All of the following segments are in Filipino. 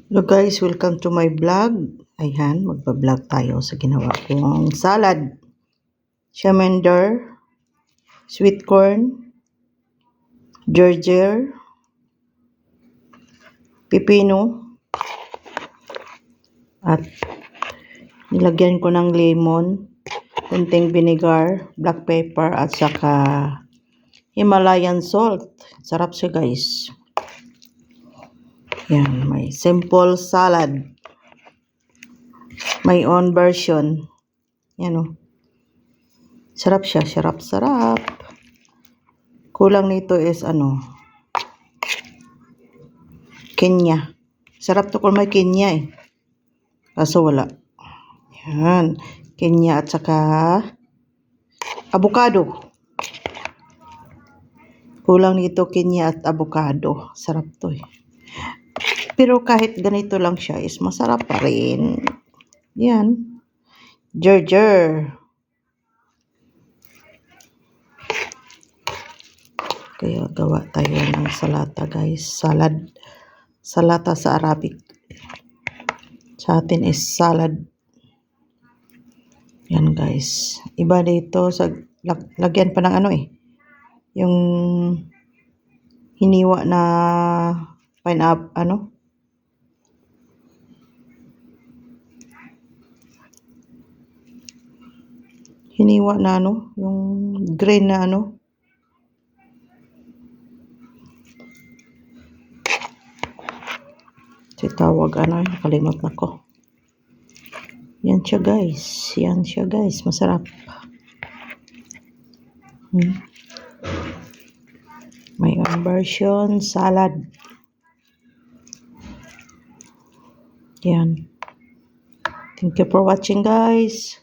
Hello guys, welcome to my vlog. Ayan, magpa-vlog tayo sa ginawa kong salad. Shamender, sweet corn, ginger, pipino, at nilagyan ko ng lemon, kunting vinegar, black pepper, at saka Himalayan salt. Sarap siya guys. Yan, may simple salad. My own version. Yan o. Sarap siya, sarap. Kulang nito is Kenya. Sarap to kung may Kenya eh. Kaso wala. Yan. Kenya at saka avocado. Kulang nito Kenya at avocado. Sarap to eh. Pero kahit ganito lang siya is masarap pa rin. Yan. Ginger. Kaya gawa tayo ng salata guys. Salata sa Arabic. Sa atin is salad. Yan guys. Iba dito sa lagyan pa ng yung hiniwa na pineapple hiniwa na yung green na tawag nakalimutan na ko. Yan siya guys. Masarap. My own version salad. Yan. Thank you for watching guys.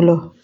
Hello.